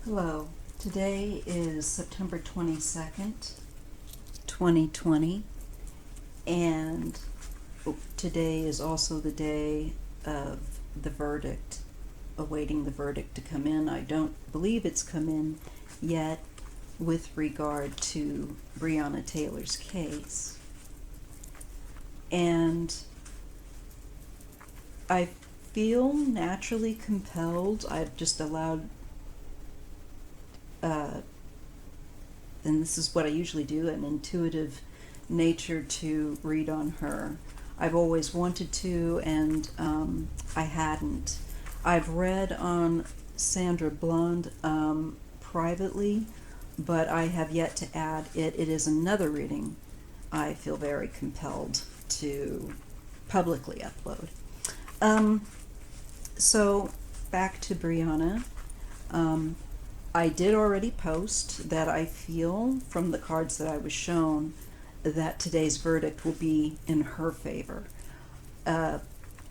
Hello, today is September 22nd, 2020, and today is also the day of the verdict, awaiting the verdict to come in. I don't believe it's come in yet with regard to Breonna Taylor's case. And I feel naturally compelled. I've just allowed and this is what I usually do, an intuitive nature to read on her. I've always wanted to, and I hadn't. I've read on Sandra Blonde privately, but I have yet to add it. It is another reading I feel very compelled to publicly upload. So back to Breonna. I did already post that I feel from the cards that I was shown that today's verdict will be in her favor.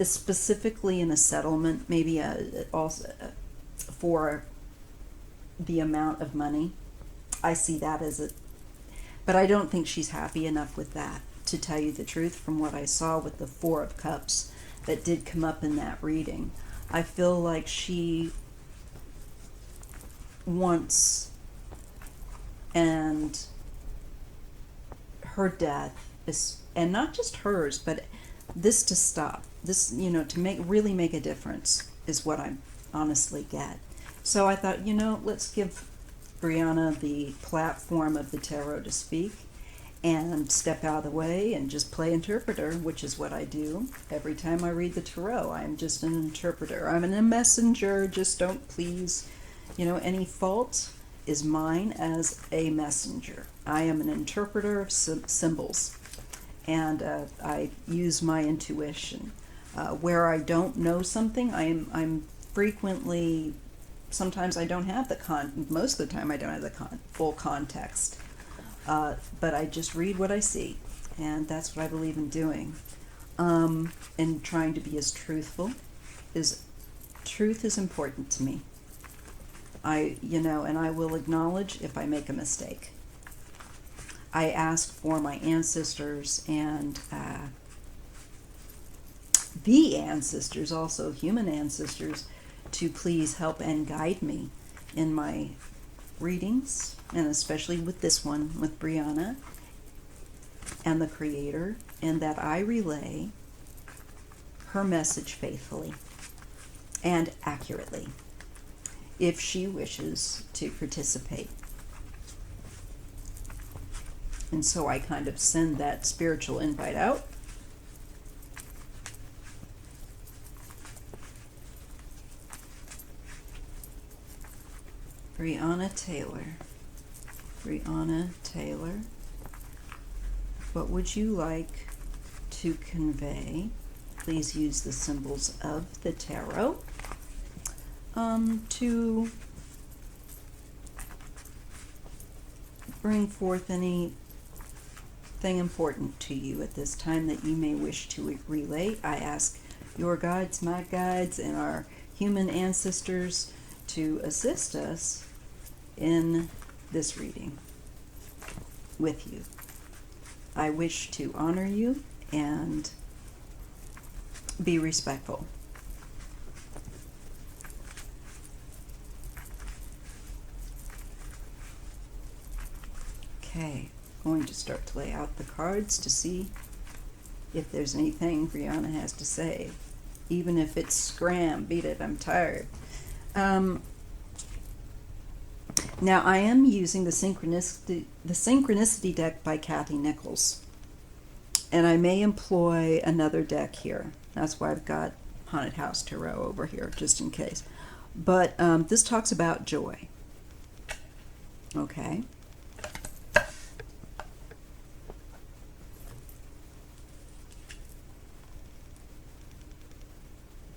Specifically in a settlement, maybe also for the amount of money. I see that as a, but I don't think she's happy enough with that, to tell you the truth, from what I saw with the Four of Cups that did come up in that reading. I feel like she wants, and her death is, and not just hers, but this to stop, this, to really make a difference is what I honestly get. So I thought, let's give Breonna the platform of the tarot to speak and step out of the way and just play interpreter, which is what I do every time I read the tarot. I'm just an interpreter. I'm a messenger. Just don't, please, any fault is mine as a messenger. I am an interpreter of symbols, and I use my intuition. Where I don't know something, I'm frequently, sometimes I don't have most of the time I don't have the full context. But I just read what I see, and that's what I believe in doing. And trying to be as truthful. Truth is important to me. And I will acknowledge if I make a mistake. I ask for my ancestors and the ancestors, also human ancestors, to please help and guide me in my readings, and especially with this one, with Breonna and the Creator, and that I relay her message faithfully and accurately, if she wishes to participate. And so I kind of send that spiritual invite out. Breonna Taylor. Breonna Taylor, what would you like to convey? Please use the symbols of the tarot to bring forth anything important to you at this time that you may wish to relate. I ask your guides, my guides, and our human ancestors to assist us in this reading with you. I wish to honor you and be respectful. Okay, going to start to lay out the cards to see if there's anything Breonna has to say, even if it's scram, beat it, I'm tired. Now I am using the Synchronicity deck by Cathy Nichols, and I may employ another deck here. That's why I've got Haunted House Tarot over here, just in case. But this talks about joy. Okay.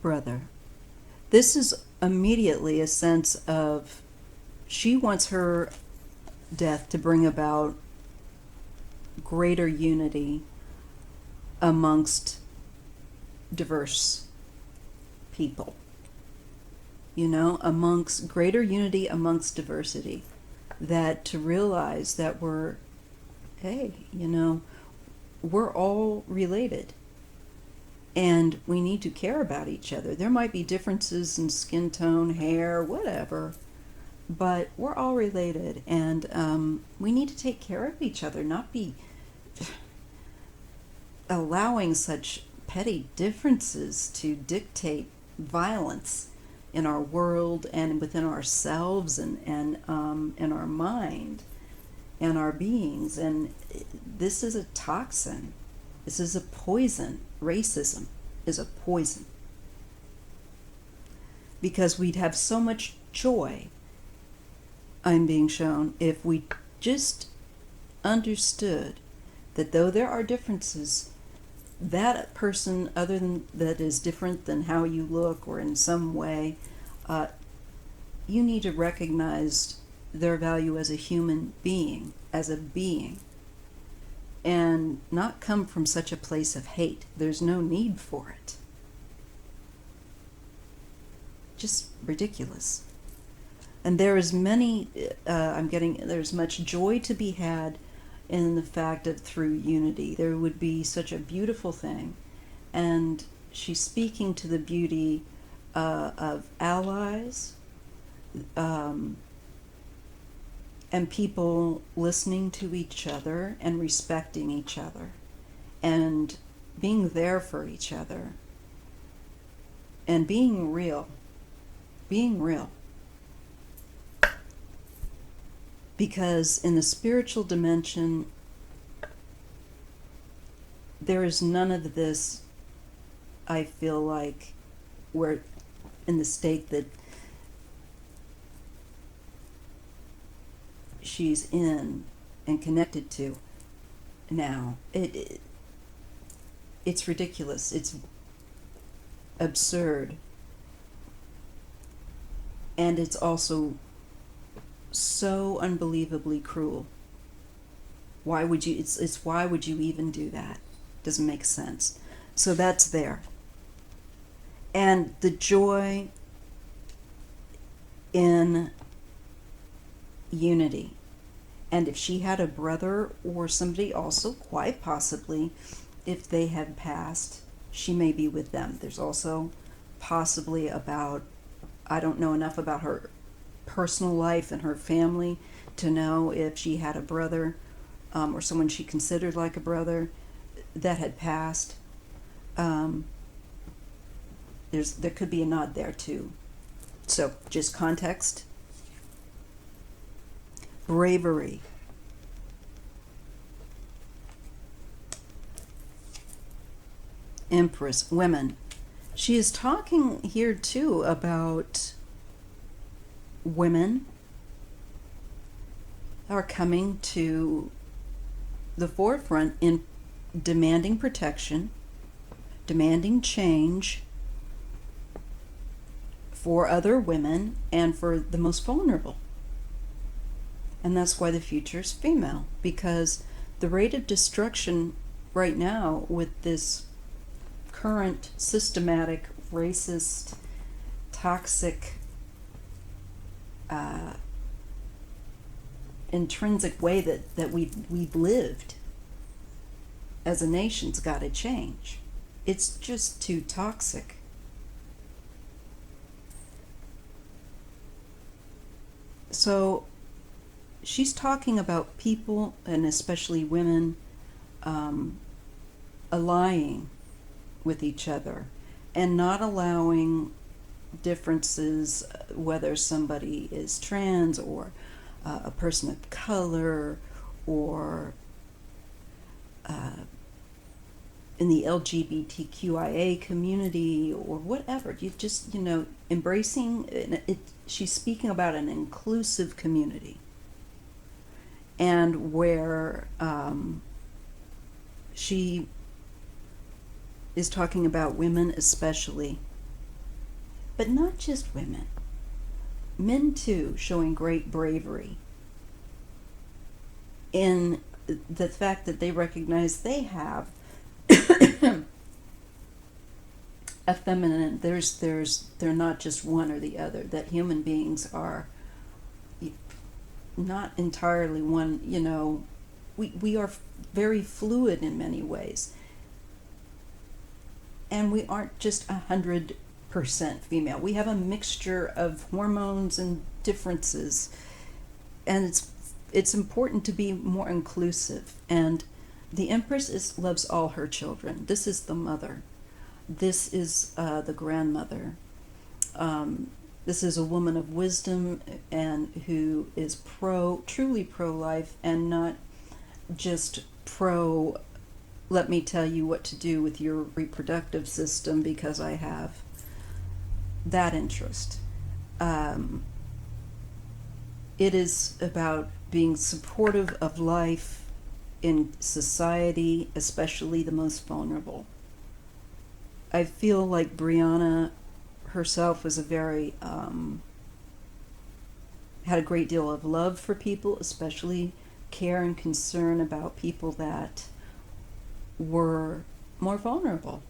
Brother. This is immediately a sense of, she wants her death to bring about greater unity amongst diverse people. amongst greater unity amongst diversity. That to realize that hey, we're all related. And we need to care about each other. There might be differences in skin tone, hair, whatever, but we're all related, and we need to take care of each other, not be allowing such petty differences to dictate violence in our world and within ourselves and in our mind and our beings. And this is a toxin. This is a poison. Racism is a poison. Because we'd have so much joy, I'm being shown, if we just understood that though there are differences, that person that is different than how you look or in some way, you need to recognize their value as a human being, as a being, and not come from such a place of hate. There's no need for it. Just ridiculous. And there is there's much joy to be had in the fact that through unity there would be such a beautiful thing. And she's speaking to the beauty of allies, and people listening to each other and respecting each other and being there for each other and being real. Because in the spiritual dimension, there is none of this, I feel like, we're in the state that she's in and connected to now. It's ridiculous. It's absurd. And it's also so unbelievably cruel. Why would you even do that? Doesn't make sense. So that's there. And the joy in unity. And if she had a brother or somebody also, quite possibly, if they had passed, she may be with them. There's also possibly I don't know enough about her personal life and her family to know if she had a brother or someone she considered like a brother that had passed. There could be a nod there too. So just context. Bravery. Empress, women. She is talking here too about women are coming to the forefront in demanding protection, demanding change for other women and for the most vulnerable. And that's why the future is female, because the rate of destruction right now with this current systematic, racist, toxic, intrinsic way that we've lived as a nation's got to change. It's just too toxic. So she's talking about people, and especially women, allying with each other and not allowing differences, whether somebody is trans or a person of color or in the LGBTQIA community or whatever. You just, embracing it. She's speaking about an inclusive community, and where she is talking about women especially, but not just women. Men too, showing great bravery in the fact that they recognize they have effeminate. They're not just one or the other. That human beings are not entirely one. We are very fluid in many ways, and we aren't just 100% female. We have a mixture of hormones and differences, and it's important to be more inclusive. And the Empress loves all her children. This is the mother. This is the grandmother. This is a woman of wisdom and who is truly pro-life, and not just pro, let me tell you what to do with your reproductive system because I have that interest. It is about being supportive of life in society, especially the most vulnerable. I feel like Breonna herself was had a great deal of love for people, especially care and concern about people that were more vulnerable.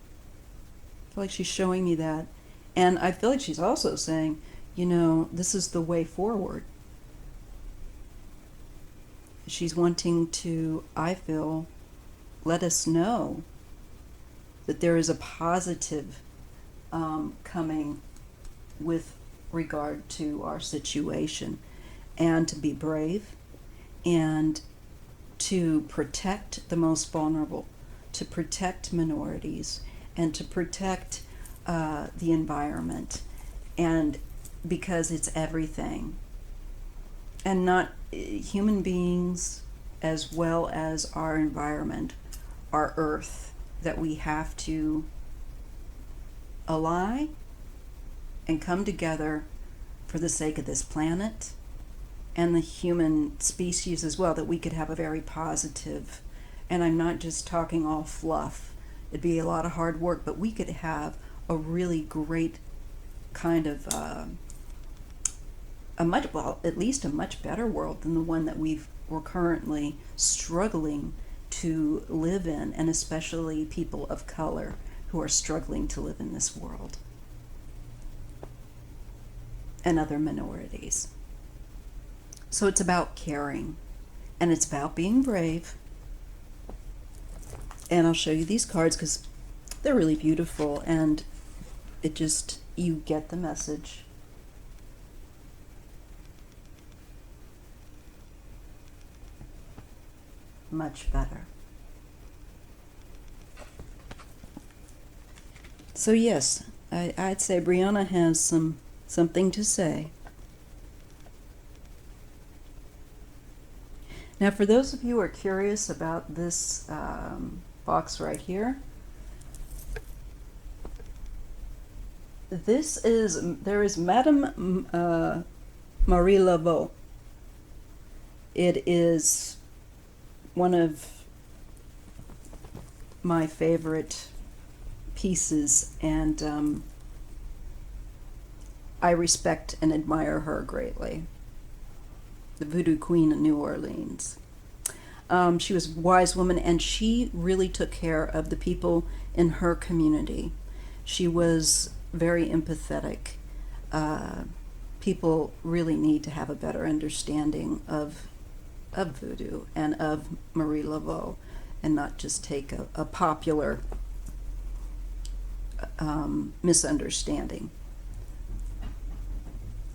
I feel like she's showing me that. And I feel like she's also saying, this is the way forward. She's wanting to, I feel, let us know that there is a positive coming with regard to our situation, and to be brave, and to protect the most vulnerable, to protect minorities, and to protect the environment, and because it's everything. And not human beings as well as our environment, our earth, that we have to ally and come together for the sake of this planet and the human species as well, that we could have a very positive, and I'm not just talking all fluff, it'd be a lot of hard work, but we could have a really great kind of at least a much better world than the one that we're currently struggling to live in, and especially people of color who are struggling to live in this world, and other minorities. So it's about caring, and it's about being brave. And I'll show you these cards because they're really beautiful, and you get the message. Much better. So yes, I'd say Breonna has something to say. Now, for those of you who are curious about this box right here, there is Madame Marie Laveau. It is one of my favorite pieces, and I respect and admire her greatly. The Voodoo Queen of New Orleans. She was a wise woman, and she really took care of the people in her community. She was very empathetic. People really need to have a better understanding of voodoo and of Marie Laveau, and not just take a popular misunderstanding.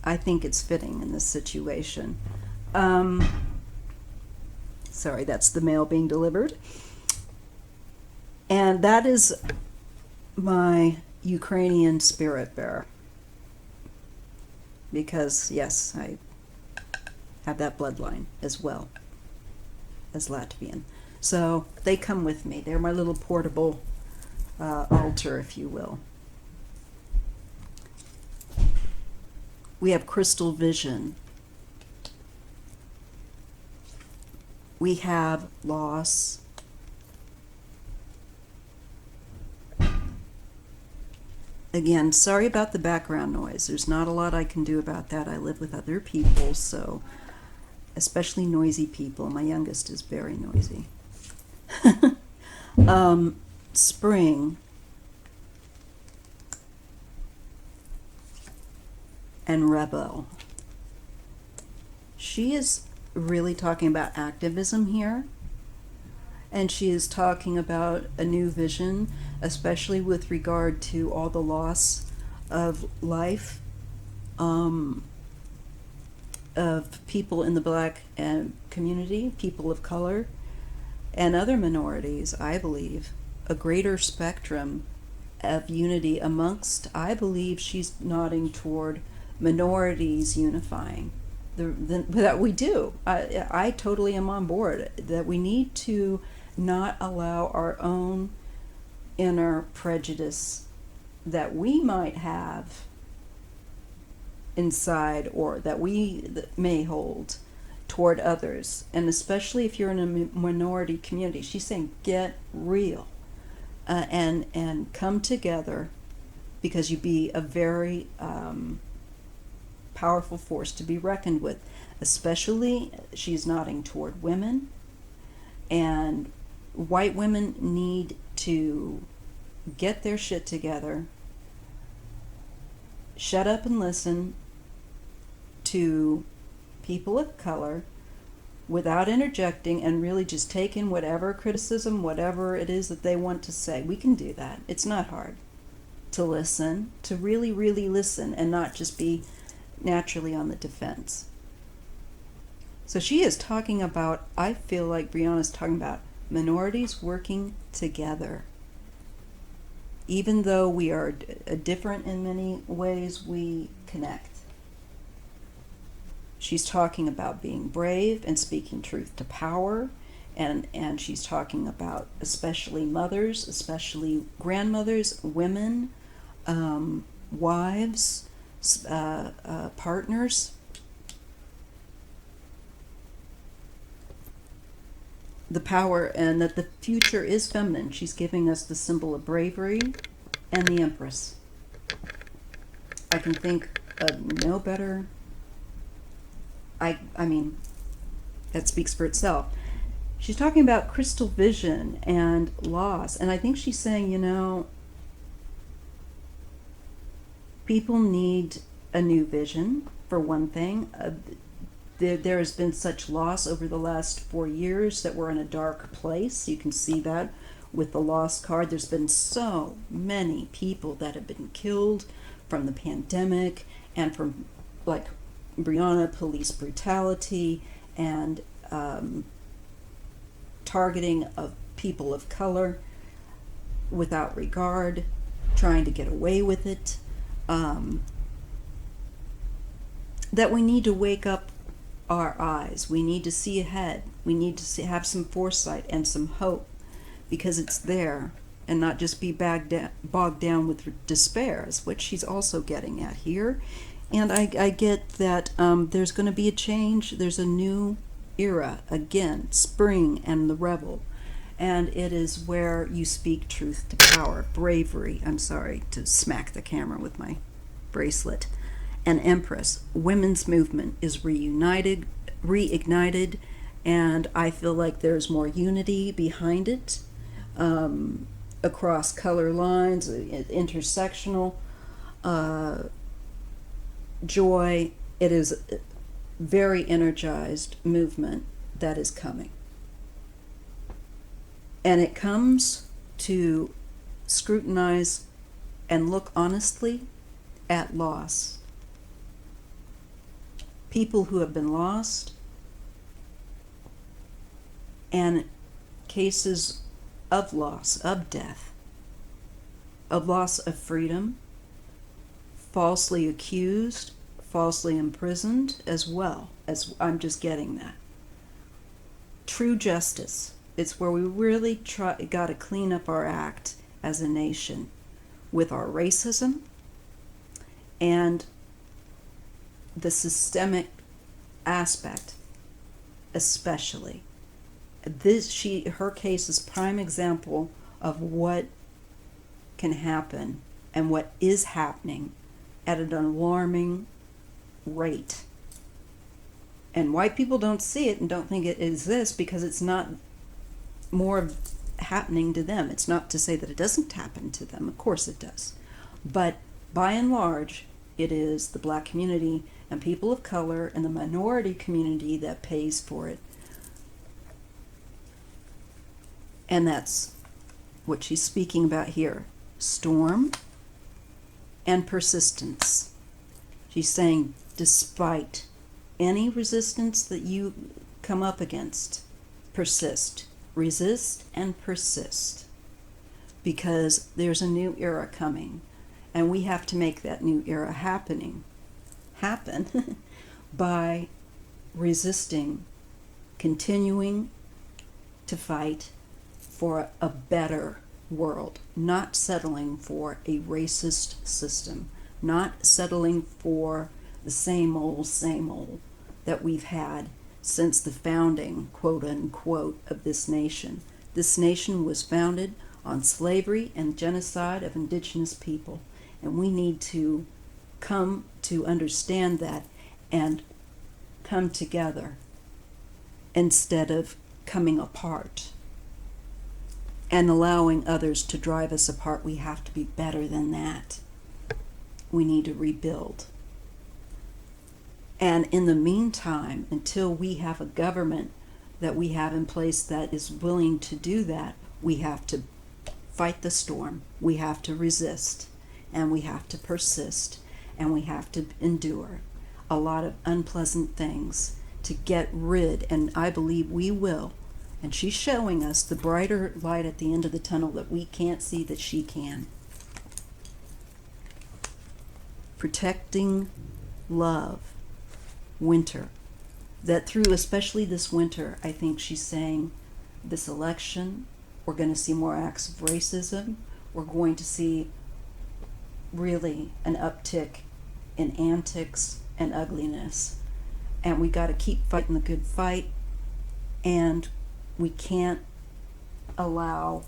I think it's fitting in this situation. Sorry, that's the mail being delivered. And that is my Ukrainian spirit bearer. Because, yes, I have that bloodline as well as Latvian. So they come with me. They're my little portable altar, if you will. We have crystal vision. We have loss. Again, sorry about the background noise. There's not a lot I can do about that. I live with other people, so especially noisy people. My youngest is very noisy. Spring. and rebel. She is really talking about activism here, and she is talking about a new vision, especially with regard to all the loss of life of people in the Black community, people of color, and other minorities. I believe a greater spectrum of unity amongst, I believe she's nodding toward minorities unifying. That we do. I totally am on board that we need to not allow our own inner prejudice that we might have inside or that we may hold toward others, and especially if you're in a minority community. She's saying get real and come together, because you be a very powerful force to be reckoned with. Especially, she's nodding toward women, and white women need to get their shit together, shut up and listen to people of color without interjecting, and really just take in whatever criticism, whatever it is that they want to say. We can do that. It's not hard to listen, to really, really listen, and not just be naturally on the defense. So she is talking about, I feel like Breonna's talking about minorities working together. Even though we are different in many ways, we connect. She's talking about being brave and speaking truth to power, and she's talking about especially mothers, especially grandmothers, women, wives, partners. The power, and that the future is feminine. She's giving us the symbol of bravery and the Empress. I can think of no better. I mean, that speaks for itself. She's talking about crystal vision and loss, and I think she's saying, people need a new vision, for one thing. There has been such loss over the last 4 years that we're in a dark place. You can see that with the lost card. There's been so many people that have been killed from the pandemic and from, like Breonna, police brutality and targeting of people of color without regard, trying to get away with it. That we need to wake up our eyes. We need to see ahead. We need to have some foresight and some hope, because it's there, and not just be bogged down with despair, is what she's also getting at here. And I get that there's going to be a change. There's a new era, again, spring and the rebel. And it is where you speak truth to power, bravery. I'm sorry to smack the camera with my bracelet. And Empress. Women's movement is reignited, and I feel like there's more unity behind it, across color lines, intersectional joy. It is a very energized movement that is coming. And it comes to scrutinize and look honestly at loss. People who have been lost, and cases of loss, of death, of loss of freedom, falsely accused, falsely imprisoned, as well as, I'm just getting that. True justice. It's where we really got to clean up our act as a nation with our racism and the systemic aspect, especially. Her case is prime example of what can happen and what is happening at an alarming rate. And white people don't see it and don't think it exists because it's not more happening to them. It's not to say that it doesn't happen to them. Of course it does. But by and large, it is the black community and people of color and the minority community that pays for it. And that's what she's speaking about here. Storm and persistence. She's saying, despite any resistance that you come up against, persist. Resist and persist. Because there's a new era coming. And we have to make that new era happen by resisting, continuing to fight for a better world, not settling for a racist system, not settling for the same old that we've had since the founding, quote unquote, of this nation. This nation was founded on slavery and genocide of indigenous people, and we need to come to understand that and come together instead of coming apart and allowing others to drive us apart. We have to be better than that. We need to rebuild. And in the meantime, until we have a government that we have in place that is willing to do that, we have to fight the storm. We have to resist, and we have to persist, and we have to endure a lot of unpleasant things to get rid, and I believe we will. And she's showing us the brighter light at the end of the tunnel that we can't see that she can. Protecting love. Winter. That through especially this winter, I think she's saying this election, we're going to see more acts of racism. We're going to see really an uptick in antics and ugliness. And we got to keep fighting the good fight. And we can't allow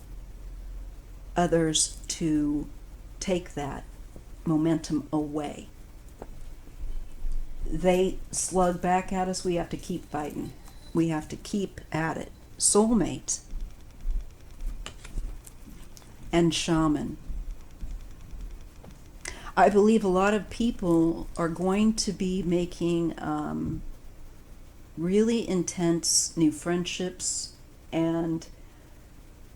others to take that momentum away. They slug back at us. We have to keep fighting. We have to keep at it. Soulmate and shaman. I believe a lot of people are going to be making really intense new friendships, and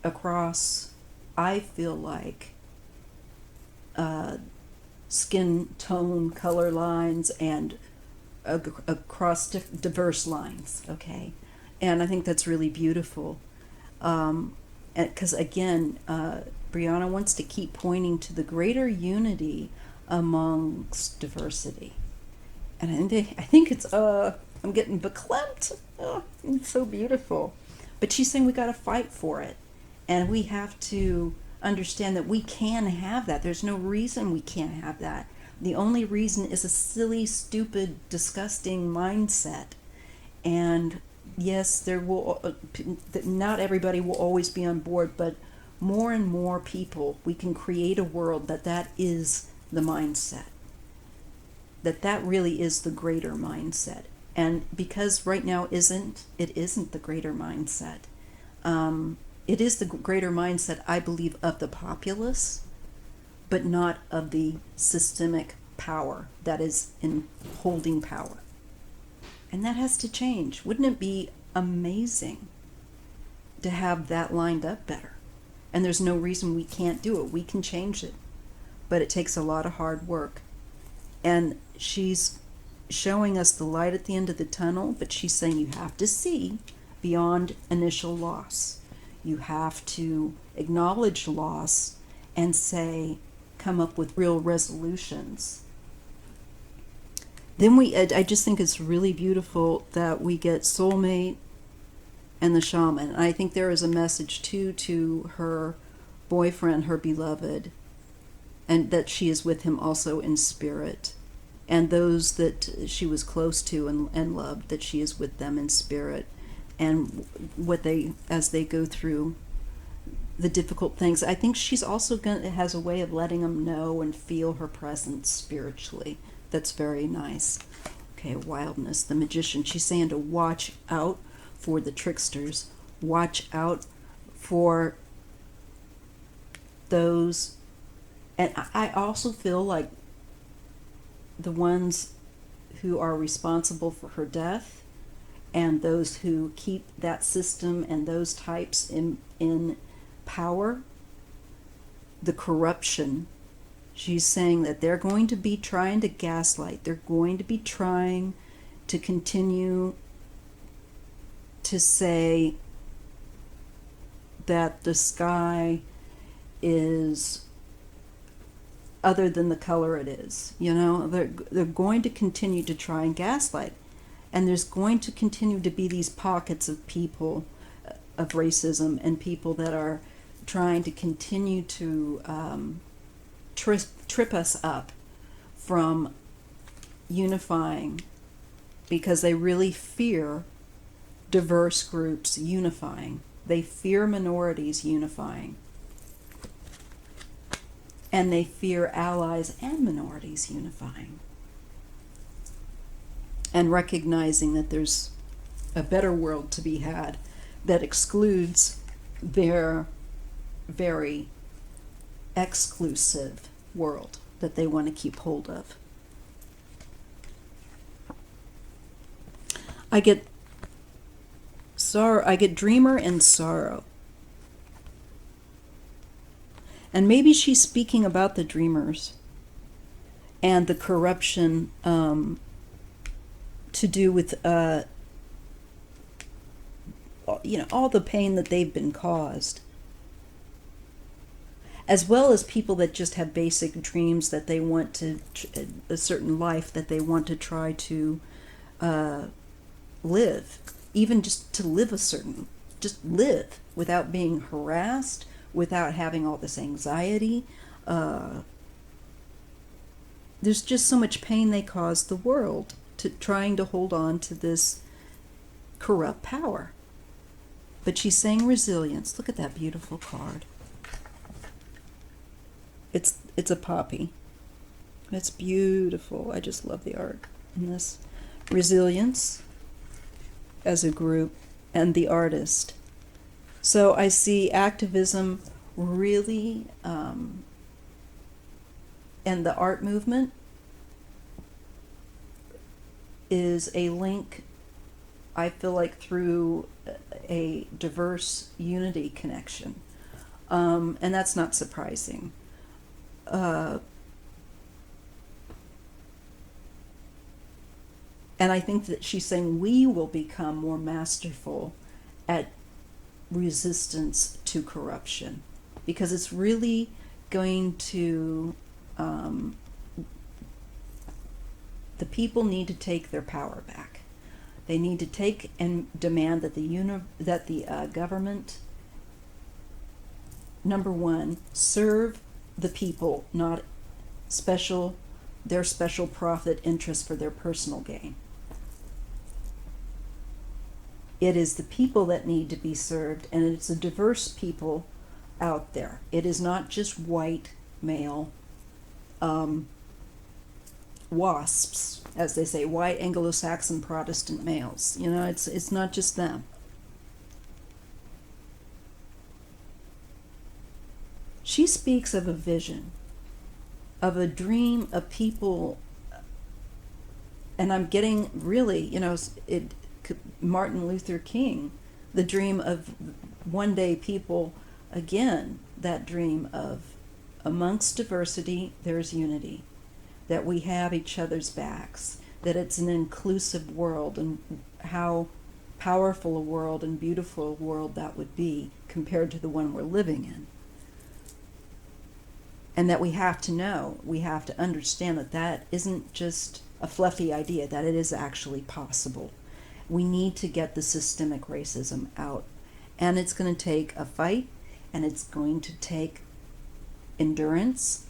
across, I feel like, skin tone, color lines, and across diverse lines, okay? And I think that's really beautiful. Because again, Breonna wants to keep pointing to the greater unity amongst diversity. And I think it's, I'm getting beklempt. Oh, it's so beautiful. But she's saying we got to fight for it. And we have to understand that we can have that. There's no reason we can't have that. The only reason is a silly, stupid, disgusting mindset. And yes, there will, not everybody will always be on board, but more and more people, we can create a world that is the mindset. That really is the greater mindset. And because right now it isn't the greater mindset. It is the greater mindset, I believe, of the populace, but not of the systemic power that is in holding power. And that has to change. Wouldn't it be amazing to have that lined up better? And there's no reason we can't do it. We can change it. But it takes a lot of hard work. And she's showing us the light at the end of the tunnel, but she's saying you have to see beyond initial loss. You have to acknowledge loss and say, come up with real resolutions. Then I just think it's really beautiful that we get soulmate and the shaman. I think there is a message too to her boyfriend, her beloved, and that she is with him also in spirit. And those that she was close to and loved, that she is with them in spirit. And as they go through the difficult things, I think she's also has a way of letting them know and feel her presence spiritually. That's very nice. Okay, wildness, the magician. She's saying to watch out for the tricksters. Watch out for those. And I also feel like the ones who are responsible for her death and those who keep that system and those types in power, the corruption. She's saying that they're going to be trying to gaslight. They're going to be trying to continue to say that the sky is other than the color it is. You know, they're going to continue to try and gaslight. And there's going to continue to be these pockets of people, of racism, and people that are trying to continue to trip us up from unifying, because they really fear diverse groups unifying. They fear minorities unifying. And they fear allies and minorities unifying. And recognizing that there's a better world to be had that excludes their very exclusive world that they want to keep hold of. I get sorrow, I get dreamer and sorrow. And maybe she's speaking about the dreamers and the corruption to do with all the pain that they've been caused, as well as people that just have basic dreams that they want to, a certain life that they want to try to live, even just to live just live without being harassed, without having all this anxiety. There's just so much pain they cause the world to trying to hold on to this corrupt power. But she's saying resilience. Look at that beautiful card. It's a poppy. It's beautiful. I just love the art in this. Resilience as a group and the artist. So I see activism really, and the art movement is a link, I feel like, through a diverse unity connection. And that's not surprising. And I think that she's saying we will become more masterful at resistance to corruption, because it's really going to, the people need to take their power back. They need to take and demand that the government, number one, serve the people, not their special profit interest for their personal gain. It is the people that need to be served, and it's a diverse people out there. It is not just white male wasps, as they say, white Anglo-Saxon Protestant males. You know, it's not just them. She speaks of a vision, of a dream of people, and I'm getting really, Martin Luther King, the dream of one day people, again, that dream of amongst diversity, there's unity, that we have each other's backs, that it's an inclusive world, and how powerful a world and beautiful a world that would be compared to the one we're living in. And that we have to understand that that isn't just a fluffy idea, that it is actually possible. We need to get the systemic racism out. And it's going to take a fight, and it's going to take endurance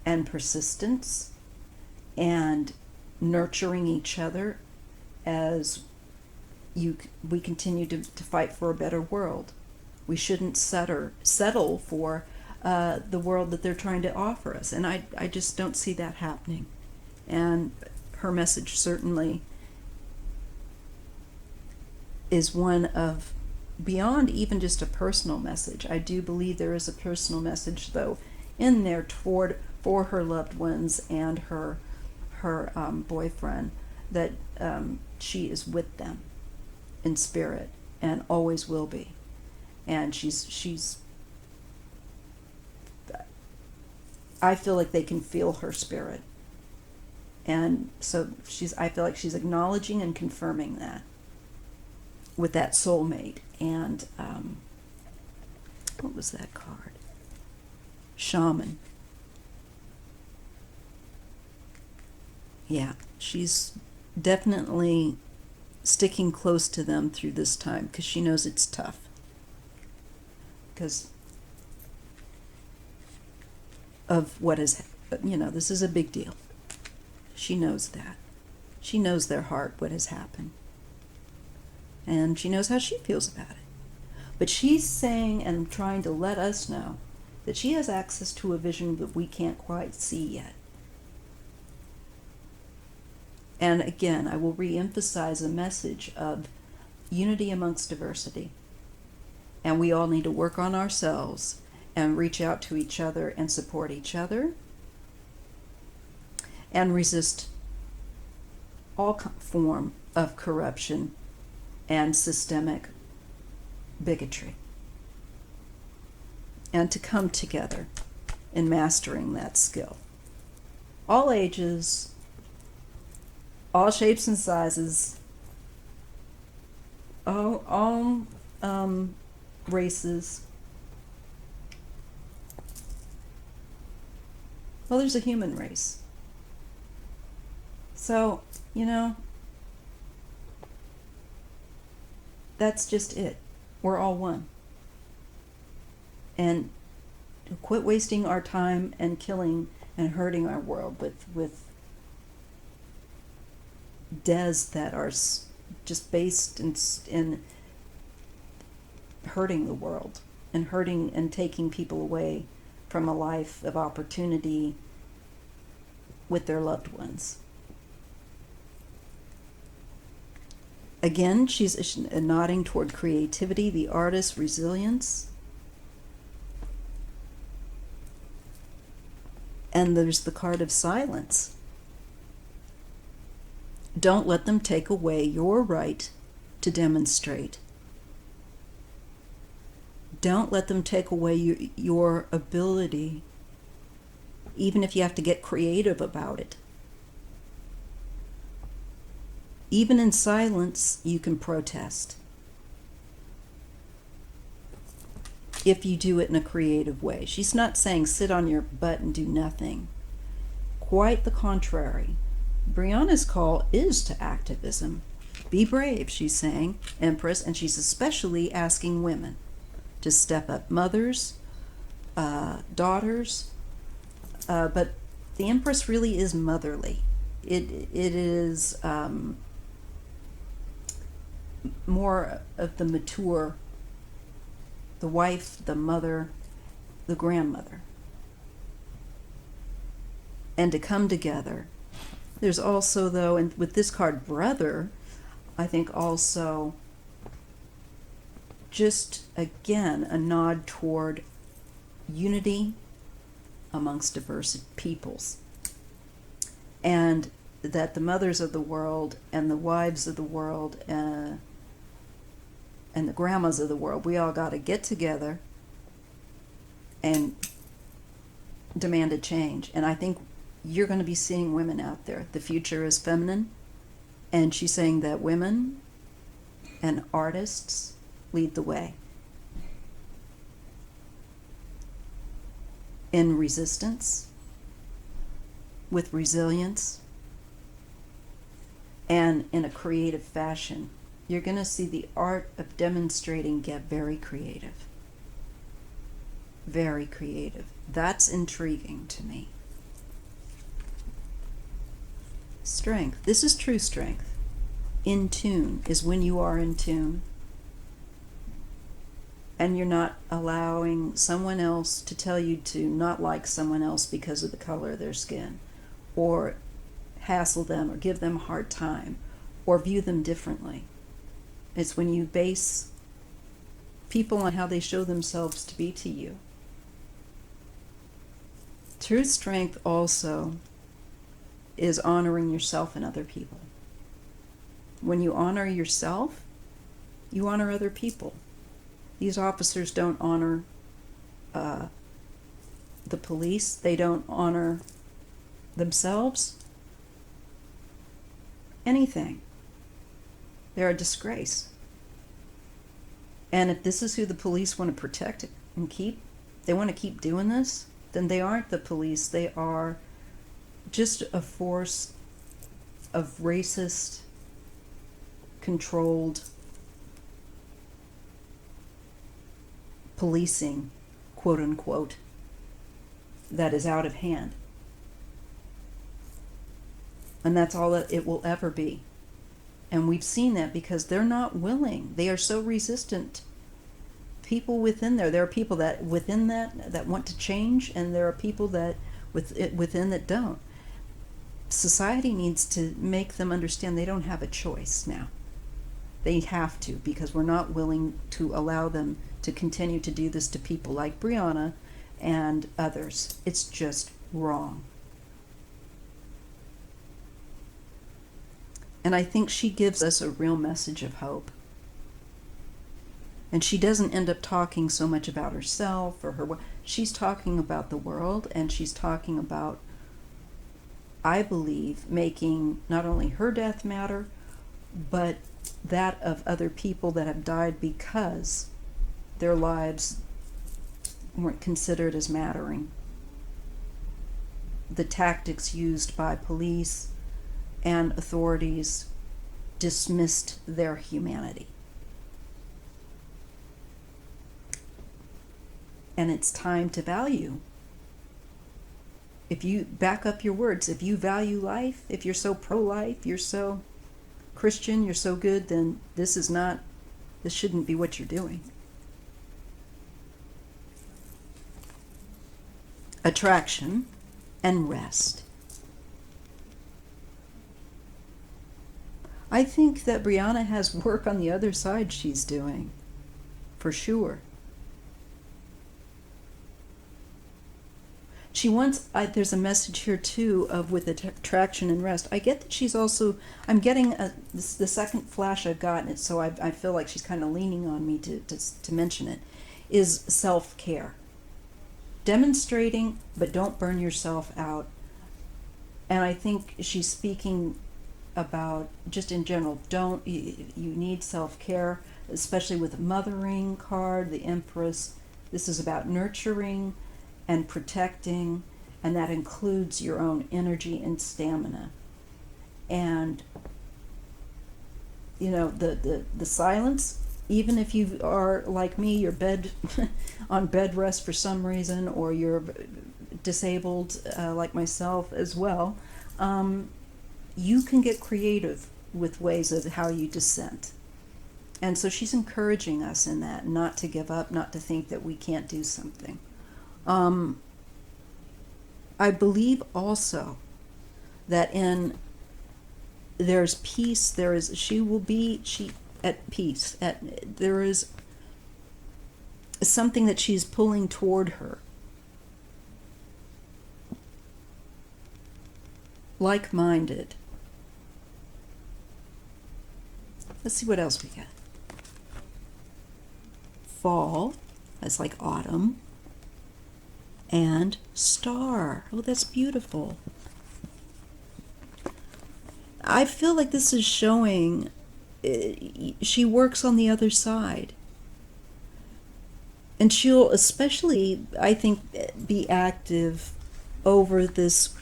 and persistence and nurturing each other as we continue to fight for a better world. We shouldn't settle for the world that they're trying to offer us. And I just don't see that happening. And her message certainly is one of beyond even just a personal message. I do believe there is a personal message, though, in there for her loved ones and her her boyfriend, that she is with them in spirit and always will be. And she's I feel like they can feel her spirit. And so I feel like she's acknowledging and confirming that with that soulmate. And what was that card? Shaman. Yeah, she's definitely sticking close to them through this time because she knows it's tough. Because of what is, this is a big deal. She knows that. She knows their heart, what has happened. And she knows how she feels about it. But she's saying and trying to let us know that she has access to a vision that we can't quite see yet. And again, I will re-emphasize a message of unity amongst diversity. And we all need to work on ourselves and reach out to each other and support each other and resist all form of corruption and systemic bigotry. And to come together in mastering that skill. All ages, all shapes and sizes, all races. Well, there's a human race. So, that's just it. We're all one. And quit wasting our time and killing and hurting our world with deaths that are just based in hurting the world and hurting and taking people away from a life of opportunity with their loved ones. Again, she's nodding toward creativity, the artist, resilience. And there's the card of silence. Don't let them take away your right to demonstrate. Don't let them take away your ability, even if you have to get creative about it. Even in silence, you can protest. If you do it in a creative way. She's not saying sit on your butt and do nothing. Quite the contrary. Breonna's call is to activism. Be brave, she's saying, Empress, and she's especially asking women to step up. Mothers, daughters, but the Empress really is motherly. It is more of the mature, the wife, the mother, the grandmother. And to come together. There's also, though, and with this card, brother, I think also just, again, a nod toward unity amongst diverse peoples. And that the mothers of the world and the wives of the world and the grandmas of the world, we all got to get together and demand a change. And I think you're going to be seeing women out there. The future is feminine. And she's saying that women and artists lead the way in resistance, with resilience, and in a creative fashion. You're going to see the art of demonstrating get very creative. Very creative. That's intriguing to me. Strength. This is true strength. In tune is when you are in tune. And you're not allowing someone else to tell you to not like someone else because of the color of their skin, or hassle them, or give them a hard time, or view them differently. It's when you base people on how they show themselves to be to you. True strength also is honoring yourself and other people. When you honor yourself, you honor other people. These officers don't honor the police. They don't honor themselves. Anything. They're a disgrace. And if this is who the police want to protect and keep, they want to keep doing this, then they aren't the police. They are just a force of racist, controlled policing, quote unquote, that is out of hand. And that's all that it will ever be. And we've seen that because they're not willing. They are so resistant. People within there are people that within that want to change, and there are people that within that don't. Society needs to make them understand they don't have a choice now. They have to, because we're not willing to allow them to continue to do this to people like Breonna and others. It's just wrong. And I think she gives us a real message of hope. And she doesn't end up talking so much about herself or her. She's talking about the world, and she's talking about, I believe, making not only her death matter, but that of other people that have died because their lives weren't considered as mattering. The tactics used by police and authorities dismissed their humanity. And it's time to value. If you back up your words, if you value life, if you're so pro-life, you're so Christian, you're so good, then this shouldn't be what you're doing. Attraction and rest. I think that Breonna has work on the other side she's doing, for sure. She wants, there's a message here too of with attraction and rest. I get that she's also, I'm getting the second flash I've gotten it, so I feel like she's kind of leaning on me to mention it, is self-care. Demonstrating, but don't burn yourself out. And I think she's speaking about, just in general, you need self-care, especially with mothering card, the Empress. This is about nurturing and protecting, and that includes your own energy and stamina. And the silence, even if you are like me, you're on bed rest for some reason, or you're disabled like myself as well, you can get creative with ways of how you dissent. And so she's encouraging us in that, not to give up, not to think that we can't do something. I believe also that there's peace, she at peace. There is something that she's pulling toward her. Like-minded. Let's see what else we got. Fall, that's like autumn. And star. Oh, that's beautiful. I feel like this is showing she works on the other side. And she'll especially, I think, be active over this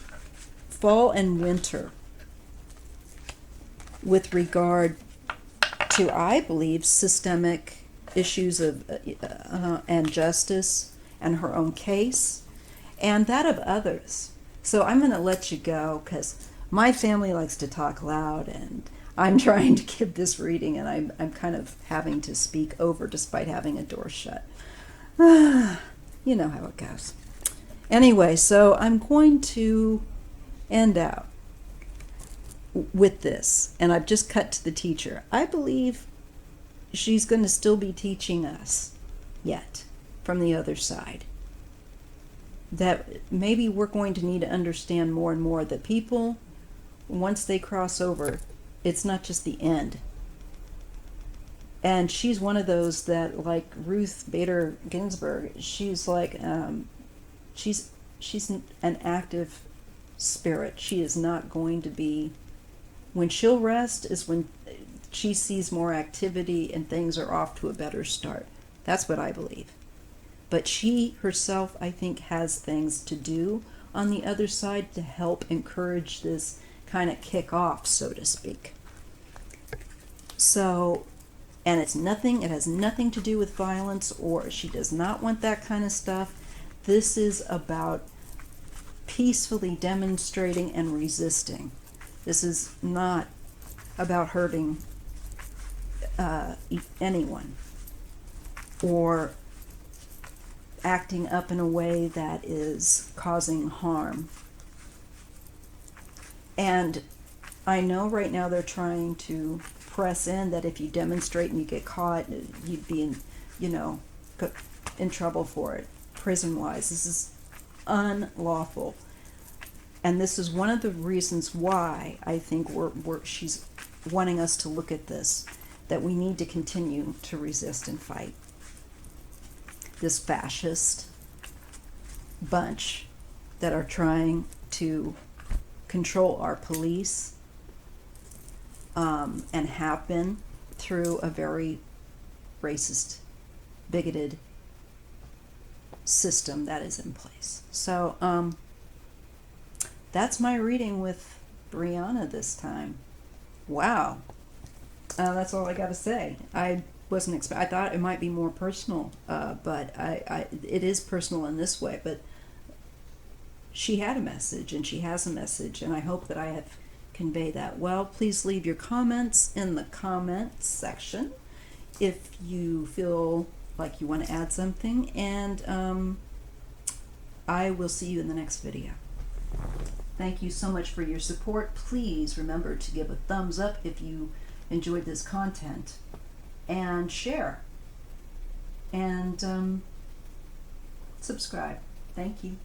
fall and winter with regard to, I believe, systemic issues of and justice, and her own case, and that of others. So I'm going to let you go, because my family likes to talk loud, and I'm trying to give this reading, and I'm kind of having to speak over despite having a door shut. You know how it goes. Anyway, so I'm going to end out with this, and I've just cut to the teacher. I believe she's going to still be teaching us yet from the other side, that maybe we're going to need to understand more and more that people once they cross over, it's not just the end. And she's one of those that, like Ruth Bader Ginsburg, she's like, she's an active spirit. She is not going to be, when she'll rest is when she sees more activity and things are off to a better start. That's what I believe. But she herself, I think, has things to do on the other side to help encourage this kind of kick off, so to speak. So, and it has nothing to do with violence, or she does not want that kind of stuff. This is about peacefully demonstrating and resisting. This is not about hurting anyone or acting up in a way that is causing harm. And I know right now they're trying to press in that if you demonstrate and you get caught, you'd be in trouble for it, prison-wise. This is unlawful. And this is one of the reasons why I think she's wanting us to look at this, that we need to continue to resist and fight this fascist bunch that are trying to control our police, and have been through a very racist, bigoted system that is in place. So that's my reading with Breonna this time. Wow. That's all I got to say. I thought it might be more personal, but it is personal in this way. But she had a message, and she has a message, and I hope that I have conveyed that well. Please leave your comments in the comments section if you feel like you want to add something, and I will see you in the next video. Thank you so much for your support. Please remember to give a thumbs up if you enjoyed this content, and share, and subscribe. Thank you.